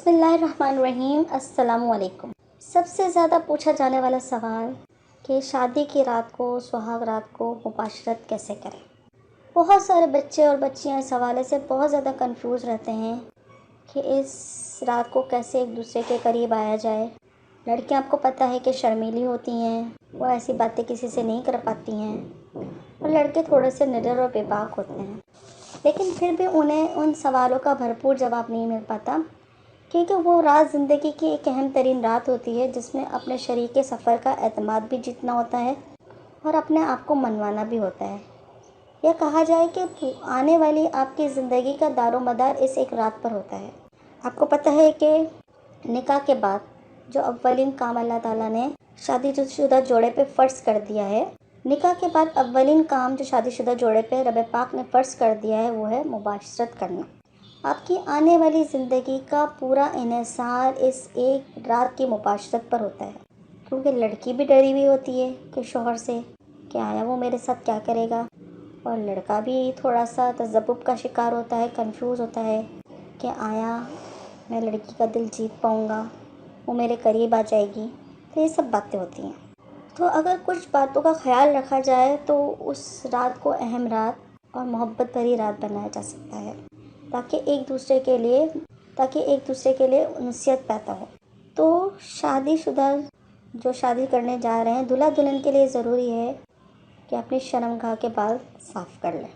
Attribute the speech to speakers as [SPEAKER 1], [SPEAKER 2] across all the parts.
[SPEAKER 1] بسم اللہ الرحمن الرحیم۔ السلام علیکم۔ سب سے زیادہ پوچھا جانے والا سوال کہ شادی کی رات کو، سہاگ رات کو مباشرت کیسے کریں۔ بہت سارے بچے اور بچیاں اس حوالے سے بہت زیادہ کنفیوز رہتے ہیں کہ اس رات کو کیسے ایک دوسرے کے قریب آیا جائے۔ لڑکیاں آپ کو پتہ ہے کہ شرمیلی ہوتی ہیں، وہ ایسی باتیں کسی سے نہیں کر پاتی ہیں، اور لڑکے تھوڑے سے نڈر اور بے باک ہوتے ہیں، لیکن پھر بھی انہیں ان سوالوں کا بھرپور جواب نہیں مل پاتا، کیونکہ وہ رات زندگی کی ایک اہم ترین رات ہوتی ہے جس میں اپنے شریک سفر کا اعتماد بھی جیتنا ہوتا ہے اور اپنے آپ کو منوانا بھی ہوتا ہے۔ یہ کہا جائے کہ آنے والی آپ کی زندگی کا دار و مدار اس ایک رات پر ہوتا ہے۔ آپ کو پتہ ہے کہ نکاح کے بعد جو اولین کام اللہ تعالیٰ نے شادی شدہ جوڑے پہ فرض کر دیا ہے، نکاح کے بعد اولین کام جو شادی شدہ جوڑے پہ رب پاک نے فرض کر دیا ہے وہ ہے مباشرت کرنا۔ آپ کی آنے والی زندگی کا پورا انحصار اس ایک رات کی مباشرت پر ہوتا ہے، کیونکہ لڑکی بھی ڈری ہوئی ہوتی ہے کہ شوہر سے کہ آیا وہ میرے ساتھ کیا کرے گا، اور لڑکا بھی تھوڑا سا تذبذب کا شکار ہوتا ہے، کنفیوز ہوتا ہے کہ آیا میں لڑکی کا دل جیت پاؤں گا، وہ میرے قریب آ جائے گی۔ تو یہ سب باتیں ہوتی ہیں۔ تو اگر کچھ باتوں کا خیال رکھا جائے تو اس رات کو اہم رات اور محبت بھری رات بنایا جا سکتا ہے، تاکہ ایک دوسرے کے لیے انسیت پیدا ہو۔ تو شادی شدہ جو شادی کرنے جا رہے ہیں، دلہا دلہن کے لیے ضروری ہے کہ اپنی شرمگاہ کے بال صاف کر لیں۔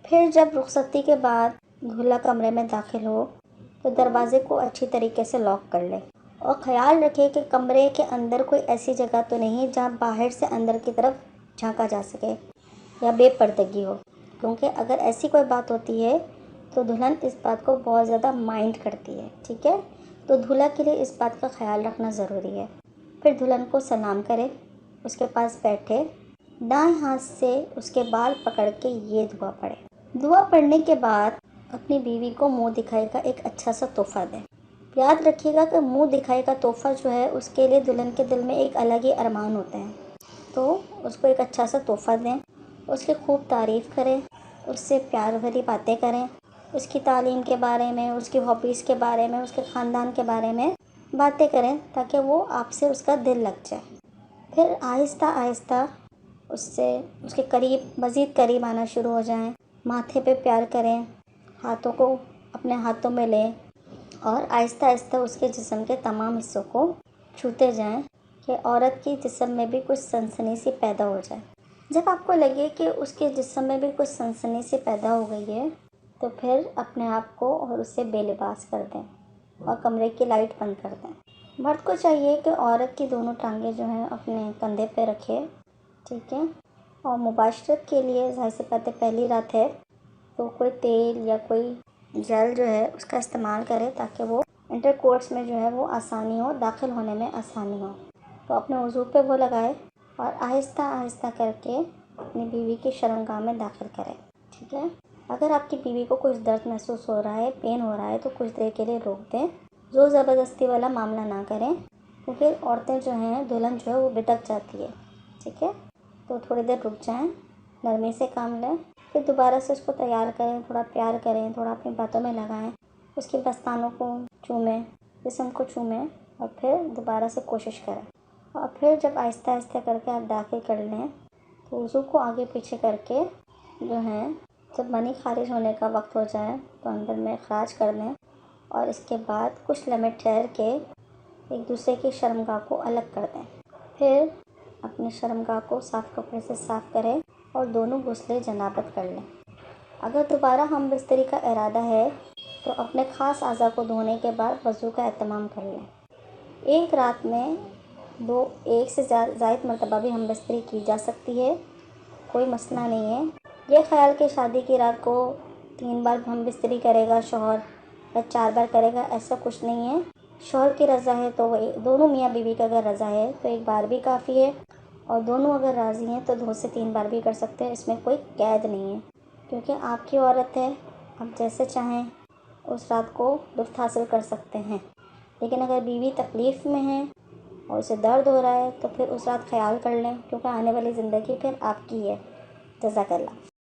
[SPEAKER 1] پھر جب رخصتی کے بعد دلہا کمرے میں داخل ہو تو دروازے کو اچھی طریقے سے لاک کر لیں، اور خیال رکھے کہ کمرے کے اندر کوئی ایسی جگہ تو نہیں جہاں باہر سے اندر کی طرف جھانکا جا سکے یا بے پردگی ہو، کیونکہ اگر ایسی کوئی بات ہوتی ہے تو دلہن اس بات کو بہت زیادہ مائنڈ کرتی ہے، ٹھیک ہے؟ تو دلہا کے لیے اس بات کا خیال رکھنا ضروری ہے۔ پھر دلہن کو سلام کرے، اس کے پاس بیٹھے، دائیں ہاتھ سے اس کے بال پکڑ کے یہ دعا پڑھے۔ دعا پڑھنے کے بعد اپنی بیوی کو منہ دکھائی کا ایک اچھا سا تحفہ دیں۔ یاد رکھیے گا کہ منہ دکھائی کا تحفہ جو ہے اس کے لیے دلہن کے دل میں ایک الگ ہی ارمان ہوتے ہیں، تو اس کو ایک اچھا سا تحفہ دیں، اس کی خوب تعریف کریں، اس سے پیار بھری باتیں کریں، اس کی تعلیم کے بارے میں، اس کی ہابیز کے بارے میں، اس کے خاندان کے بارے میں باتیں کریں، تاکہ وہ آپ سے اس کا دل لگ جائے۔ پھر آہستہ آہستہ اس کے قریب، مزید قریب آنا شروع ہو جائیں، ماتھے پہ پیار کریں، ہاتھوں کو اپنے ہاتھوں میں لیں، اور آہستہ آہستہ اس کے جسم کے تمام حصوں کو چھوتے جائیں کہ عورت کی جسم میں بھی کچھ سنسنی سی پیدا ہو جائے۔ جب آپ کو لگے کہ اس کے جسم میں بھی کچھ سنسنی سی پیدا ہو گئی ہے تو پھر اپنے آپ کو اور اسے بے لباس کر دیں اور کمرے کی لائٹ بند کر دیں۔ مرد کو چاہیے کہ عورت کی دونوں ٹانگیں جو ہیں اپنے کندھے پہ رکھے، ٹھیک ہے؟ اور مباشرت کے لیے ظاہر سی بات ہے پہلی رات ہے تو کوئی تیل یا کوئی جیل جو ہے اس کا استعمال کرے، تاکہ وہ انٹر کورس میں جو ہے وہ آسانی ہو، داخل ہونے میں آسانی ہو۔ تو اپنے وضو پہ وہ لگائے اور آہستہ آہستہ کر کے اپنی بیوی کی شرمگاہ میں داخل کرے، ٹھیک ہے؟ اگر آپ کی بیوی کو کچھ درد محسوس ہو رہا ہے، پین ہو رہا ہے، تو کچھ دیر کے لیے روک دیں، زور زبردستی والا معاملہ نہ کریں، کیونکہ عورتیں جو ہیں، دلہن جو ہے وہ بھٹک جاتی ہے، ٹھیک ہے؟ تو تھوڑی دیر رک جائیں، نرمی سے کام لیں، پھر دوبارہ سے اس کو تیار کریں، تھوڑا پیار کریں، تھوڑا اپنی باتوں میں لگائیں، اس کی دستانوں کو چومیں، جسم کو چومیں، اور پھر دوبارہ سے کوشش کریں، اور پھر جب آہستہ آہستہ کر کے آپ داخل کر لیں تو وضو کو آگے پیچھے کر کے جو ہے، جب منی خارج ہونے کا وقت ہو جائے تو اندر میں اخراج کر دیں، اور اس کے بعد کچھ لمحے ٹھہر کے ایک دوسرے کی شرمگاہ کو الگ کر دیں۔ پھر اپنی شرمگاہ کو صاف کپڑے سے صاف کریں اور دونوں غسل جنابت کر لیں۔ اگر دوبارہ ہم بستری کا ارادہ ہے تو اپنے خاص اعضاء کو دھونے کے بعد وضو کا اہتمام کر لیں۔ ایک رات میں ایک سے زائد مرتبہ بھی ہم بستری کی جا سکتی ہے، کوئی مسئلہ نہیں ہے۔ یہ خیال کہ شادی کی رات کو 3 بار ہم بستری کرے گا شوہر یا 4 بار کرے گا، ایسا کچھ نہیں ہے۔ شوہر کی رضا ہے تو دونوں میاں بیوی کا اگر رضا ہے تو 1 بار بھی کافی ہے، اور دونوں اگر راضی ہیں تو 2 سے 3 بار بھی کر سکتے ہیں، اس میں کوئی قید نہیں ہے، کیونکہ آپ کی عورت ہے، آپ جیسے چاہیں اس رات کو لطف حاصل کر سکتے ہیں۔ لیکن اگر بیوی تکلیف میں ہے اور اسے درد ہو رہا ہے تو پھر اس رات خیال کر لیں، کیونکہ آنے والی زندگی پھر آپ کی ہے۔ جزاک اللہ۔